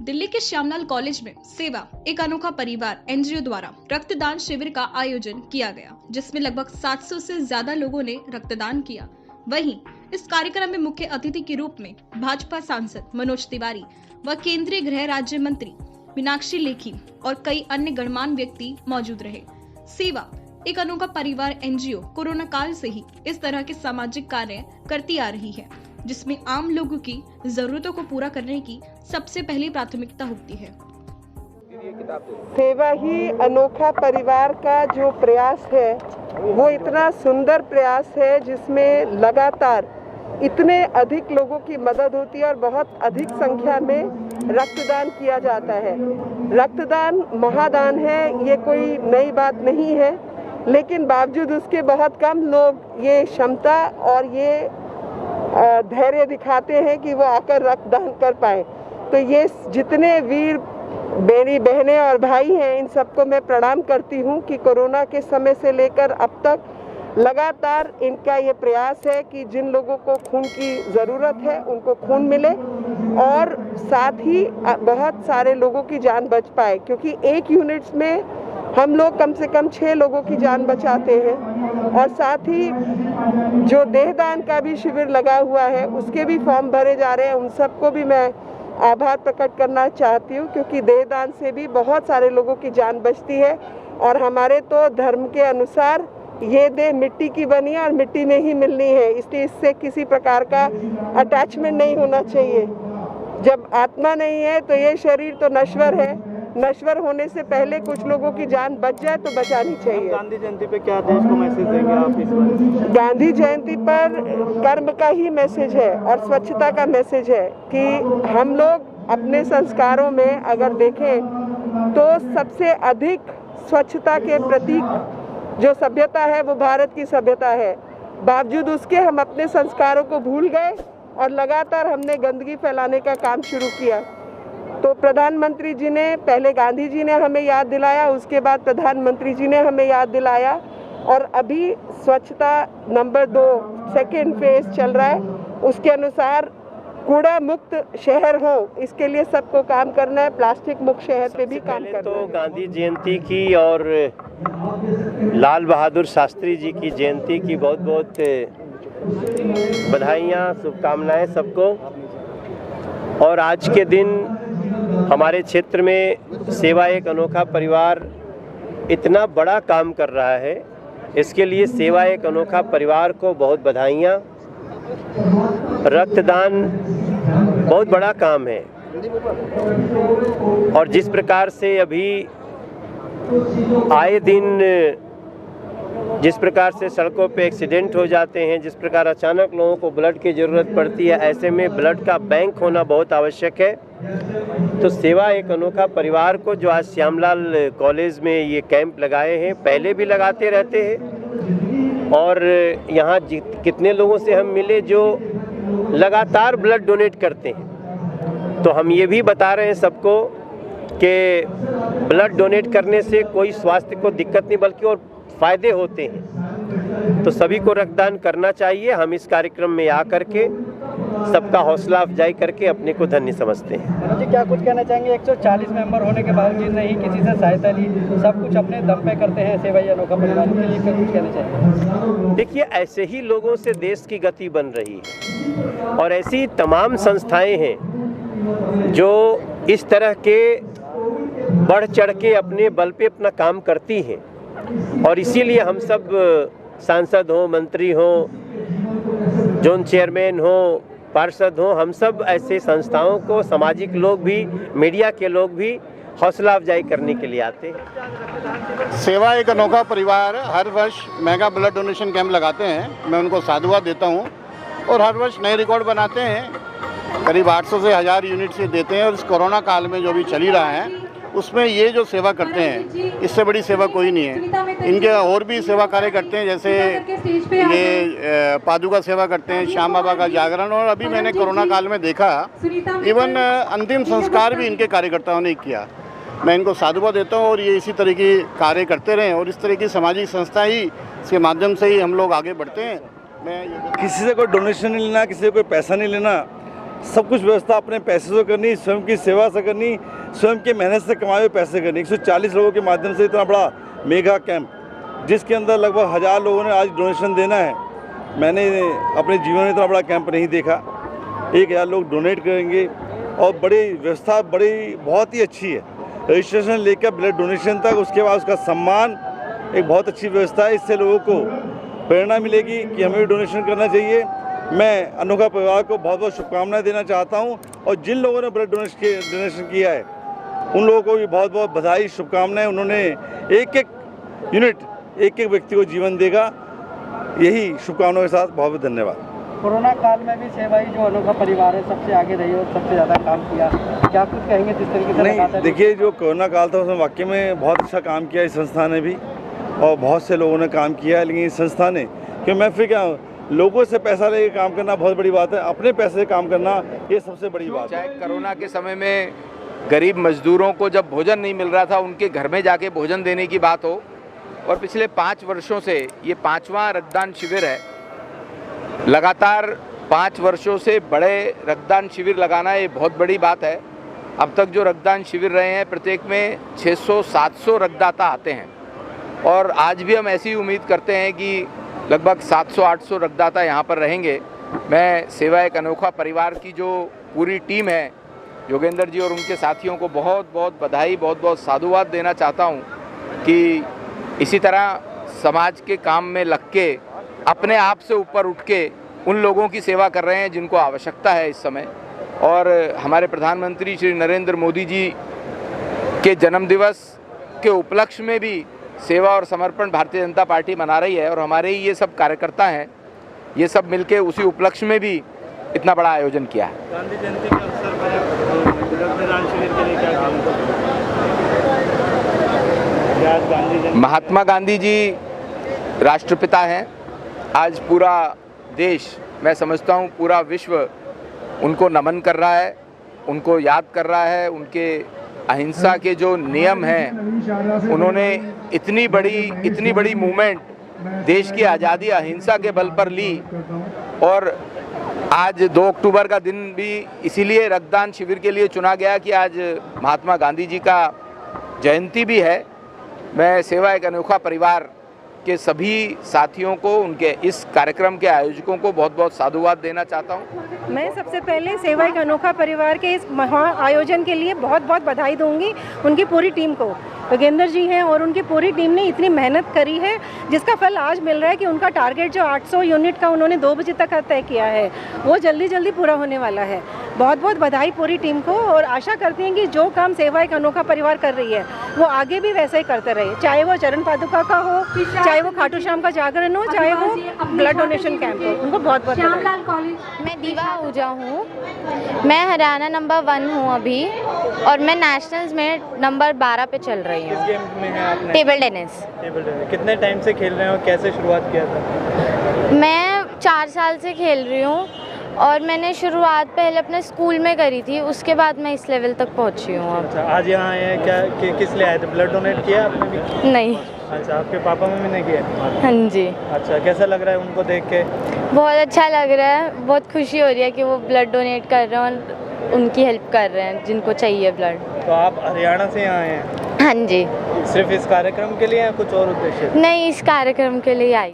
दिल्ली के श्यामलाल कॉलेज में सेवा एक अनोखा परिवार एनजीओ द्वारा रक्तदान शिविर का आयोजन किया गया, जिसमें लगभग 700 से ज्यादा लोगों ने रक्तदान किया। वहीं इस कार्यक्रम में मुख्य अतिथि के रूप में भाजपा सांसद मनोज तिवारी व केंद्रीय गृह राज्य मंत्री मीनाक्षी लेखी और कई अन्य गणमान्य व्यक्ति मौजूद रहे। सेवा एक अनोखा परिवार एनजीओ कोरोना काल से ही इस तरह के सामाजिक कार्य करती आ रही है, जिसमें आम लोगों की जरूरतों को पूरा करने की सबसे पहली प्राथमिकता होती है। सेवा ही अनोखा परिवार का जो प्रयास है वो इतना सुंदर प्रयास है, जिसमें लगातार इतने अधिक लोगों की मदद होती है और बहुत अधिक संख्या में रक्तदान किया जाता है। रक्तदान महादान है, ये कोई नई बात नहीं है, लेकिन बावजूद उसके बहुत कम लोग ये क्षमता और ये धैर्य दिखाते हैं कि वो आकर रक्तदान कर पाए। तो ये जितने वीर मेरी बहनें और भाई हैं, इन सबको मैं प्रणाम करती हूँ कि कोरोना के समय से लेकर अब तक लगातार इनका ये प्रयास है कि जिन लोगों को खून की ज़रूरत है उनको खून मिले और साथ ही बहुत सारे लोगों की जान बच पाए, क्योंकि एक यूनिट्स में हम लोग कम से कम 6 लोगों की जान बचाते हैं। और साथ ही जो देहदान का भी शिविर लगा हुआ है उसके भी फॉर्म भरे जा रहे हैं। उन सबको भी मैं आभार प्रकट करना चाहती हूँ, क्योंकि देहदान से भी बहुत सारे लोगों की जान बचती है। और हमारे तो धर्म के अनुसार ये देह मिट्टी की बनी है और मिट्टी में ही मिलनी है, इसलिए इससे किसी प्रकार का अटैचमेंट नहीं होना चाहिए। जब आत्मा नहीं है तो ये शरीर तो नश्वर है, नश्वर होने से पहले कुछ लोगों की जान बच जाए तो बचानी चाहिए। गांधी जयंती पे क्या देश को मैसेज देंगे आप इस बार? गांधी जयंती पर कर्म का ही मैसेज है और स्वच्छता का मैसेज है कि हम लोग अपने संस्कारों में अगर देखें तो सबसे अधिक स्वच्छता के प्रतीक जो सभ्यता है वो भारत की सभ्यता है। बावजूद उसके हम अपने संस्कारों को भूल गए और लगातार हमने गंदगी फैलाने का काम शुरू किया। तो प्रधानमंत्री जी ने पहले, गांधी जी ने हमें याद दिलाया, उसके बाद प्रधानमंत्री जी ने हमें याद दिलाया और अभी स्वच्छता नंबर 2 सेकेंड फेज चल रहा है। उसके अनुसार कूड़ा मुक्त शहर हो, इसके लिए सबको काम करना है। प्लास्टिक मुक्त शहर पे भी काम करना है। तो गांधी जयंती की और लाल बहादुर शास्त्री जी की जयंती की बहुत बहुत बधाइयाँ, शुभकामनाएं सबको। और आज के दिन हमारे क्षेत्र में सेवा एक अनोखा परिवार इतना बड़ा काम कर रहा है, इसके लिए सेवा एक अनोखा परिवार को बहुत बधाइयाँ। रक्तदान बहुत बड़ा काम है और जिस प्रकार से अभी आए दिन जिस प्रकार से सड़कों पे एक्सीडेंट हो जाते हैं, जिस प्रकार अचानक लोगों को ब्लड की ज़रूरत पड़ती है, ऐसे में ब्लड का बैंक होना बहुत आवश्यक है। तो सेवा एक अनोखा परिवार को जो आज श्यामलाल कॉलेज में ये कैंप लगाए हैं, पहले भी लगाते रहते हैं और यहाँ कितने लोगों से हम मिले जो लगातार ब्लड डोनेट करते हैं। तो हम ये भी बता रहे हैं सबको कि ब्लड डोनेट करने से कोई स्वास्थ्य को दिक्कत नहीं बल्कि और फायदे होते हैं। तो सभी को रक्तदान करना चाहिए। हम इस कार्यक्रम में आकर के सबका हौसला अफजाई करके अपने को धन्य समझते हैं। जी, क्या कुछ कहना चाहेंगे? 140 मेंबर होने के बावजूद नहीं किसी से सहायता ली, सब कुछ अपने दम पे करते हैं। सेवा ही अनोखा परिवार के लिए क्या कुछ कहना चाहेंगे? देखिए, ऐसे ही लोगों से देश की गति बन रही है और ऐसी तमाम संस्थाएं हैं जो इस तरह के बढ़ चढ़ के अपने बल पे अपना काम करती हैं। और इसीलिए हम सब सांसद हो, मंत्री हो, जोन चेयरमैन हो, पार्षद हो, हम सब ऐसे संस्थाओं को, सामाजिक लोग भी, मीडिया के लोग भी हौसला अफजाई करने के लिए आते हैं। सेवा एक अनोखा परिवार हर वर्ष मेगा ब्लड डोनेशन कैंप लगाते हैं। मैं उनको साधुवाद देता हूं और हर वर्ष नए रिकॉर्ड बनाते हैं। करीब 800 से 1000 यूनिट से देते हैं और इस कोरोना काल में जो भी चल ही रहा है उसमें ये जो सेवा करते हैं, इससे बड़ी सेवा कोई नहीं है। इनके और भी सेवा कार्य करते हैं, जैसे ये पादुका सेवा करते हैं, श्याम बाबा का जागरण, और अभी मैंने कोरोना काल में देखा इवन अंतिम संस्कार भी इनके कार्यकर्ताओं ने किया। मैं इनको साधुवाद देता हूँ और ये इसी तरह की कार्य करते रहें और इस तरह की सामाजिक संस्था ही, इसके माध्यम से ही हम लोग आगे बढ़ते हैं। मैं किसी से कोई डोनेशन नहीं लेना, किसी से कोई पैसा नहीं लेना, सब कुछ व्यवस्था अपने पैसे से करनी, स्वयं की सेवा से करनी, स्वयं के मेहनत से कमाए हुए पैसे करनी। 140 लोगों के माध्यम से इतना बड़ा मेगा कैंप, जिसके अंदर लगभग 1000 लोगों ने आज डोनेशन देना है। मैंने अपने जीवन में इतना बड़ा कैंप नहीं देखा। 1000 लोग डोनेट करेंगे और बड़ी व्यवस्था बहुत ही अच्छी है। रजिस्ट्रेशन लेकर ब्लड डोनेशन तक, उसके बाद उसका सम्मान, एक बहुत अच्छी व्यवस्था है। इससे लोगों को प्रेरणा मिलेगी कि हमें भी डोनेशन करना चाहिए। मैं अनोखा परिवार को बहुत बहुत शुभकामनाएं देना चाहता हूं और जिन लोगों ने ब्लड डोनेशन किया है उन लोगों को भी बहुत बहुत बधाई, शुभकामनाएं। उन्होंने एक यूनिट एक व्यक्ति को जीवन देगा, यही शुभकामनाओं के साथ बहुत बहुत धन्यवाद। कोरोना काल में भी सेवाई जो अनोखा परिवार है सबसे आगे रही और सबसे ज़्यादा काम किया, क्या कुछ कहेंगे जिस तरीके से? नहीं, देखिए, जो कोरोना काल था उसमें वाकई में बहुत अच्छा काम किया इस संस्था ने भी, और बहुत से लोगों ने काम किया है। लेकिन इस संस्था ने, क्यों मैं फिर क्या, लोगों से पैसा लेके काम करना बहुत बड़ी बात है, अपने पैसे से काम करना ये सबसे बड़ी बात है। चाहे कोरोना के समय में गरीब मजदूरों को जब भोजन नहीं मिल रहा था, उनके घर में जाके भोजन देने की बात हो, और पिछले 5 वर्षों से ये 5वां रक्तदान शिविर है। लगातार 5 वर्षों से बड़े रक्तदान शिविर लगाना ये बहुत बड़ी बात है। अब तक जो रक्तदान शिविर रहे हैं, प्रत्येक में 600-700 रक्तदाता आते हैं, और आज भी हम ऐसी उम्मीद करते हैं कि लगभग 700-800 रक्तदाता यहाँ पर रहेंगे। मैं सेवा एक अनोखा परिवार की जो पूरी टीम है, योगेंद्र जी और उनके साथियों को बहुत बहुत बधाई, बहुत बहुत साधुवाद देना चाहता हूँ कि इसी तरह समाज के काम में लग के अपने आप से ऊपर उठ के उन लोगों की सेवा कर रहे हैं जिनको आवश्यकता है इस समय। और हमारे प्रधानमंत्री श्री नरेंद्र मोदी जी के जन्मदिवस के उपलक्ष्य में भी सेवा और समर्पण भारतीय जनता पार्टी मना रही है, और हमारे ही ये सब कार्यकर्ता हैं, ये सब मिलके उसी उपलक्ष्य में भी इतना बड़ा आयोजन किया है। गांधी जयंती के अवसर पर रक्तदान शिविर के लिए क्या काम करें? महात्मा गांधी जी राष्ट्रपिता हैं। आज पूरा देश, मैं समझता हूँ पूरा विश्व उनको नमन कर रहा है, उनको याद कर रहा है। उनके अहिंसा के जो नियम हैं, उन्होंने इतनी बड़ी मूवमेंट देश की आज़ादी अहिंसा के बल पर ली, और आज 2 अक्टूबर का दिन भी इसीलिए रक्तदान शिविर के लिए चुना गया कि आज महात्मा गांधी जी का जयंती भी है। मैं सेवा एक अनोखा परिवार के सभी साथियों को, उनके इस कार्यक्रम के आयोजकों को बहुत बहुत साधुवाद देना चाहता हूँ। मैं सबसे पहले सेवा एक अनोखा परिवार के इस महा आयोजन के लिए बहुत बहुत बधाई दूंगी उनकी पूरी टीम को। योगेंद्र जी हैं और उनकी पूरी टीम ने इतनी मेहनत करी है, जिसका फल आज मिल रहा है कि उनका टारगेट जो 800 यूनिट का उन्होंने 2 बजे तक तय किया है, वो जल्दी पूरा होने वाला है। बहुत बहुत बधाई पूरी टीम को, और आशा करती हैं कि जो काम सेवा एक अनोखा परिवार कर रही है वो आगे भी वैसे ही करते रहे, चाहे वो चरण पादुका का हो, चाहे वो खाटू श्याम का जागरण हो, चाहे वो ब्लड डोनेशन कैंप हो। उनको बहुत बहुत बधाई। मैं दीवा आहूजा हूँ, मैं हरियाणा नंबर 1 हूँ अभी, और मैं नेशनल्स में नंबर 12 पे चल रही हूँ। किस गेम में है आपने? Table tennis. कितने टाइम से खेल रहे हो, कैसे शुरुआत किया था? मैं 4 साल से खेल रही हूँ, और मैंने शुरुआत पहले अपने स्कूल में करी थी, उसके बाद मैं इस लेवल तक पहुँची हूँ। अच्छा, आज यहाँ आए हैं क्या, किस लिए आए थे? ब्लड डोनेट किया आपने भी? नहीं। अच्छा, आपके पापा मम्मी ने किया? हाँ जी। अच्छा, कैसा लग रहा है उनको देख के? बहुत अच्छा लग रहा है, बहुत खुशी हो रही है कि वो ब्लड डोनेट कर रहे हैं और उनकी हेल्प कर रहे हैं जिनको चाहिए ब्लड। तो आप हरियाणा से यहाँ आए हैं? हाँ जी। सिर्फ इस कार्यक्रम के लिए या कुछ और उद्देश्य? नहीं, इस कार्यक्रम के लिए आई।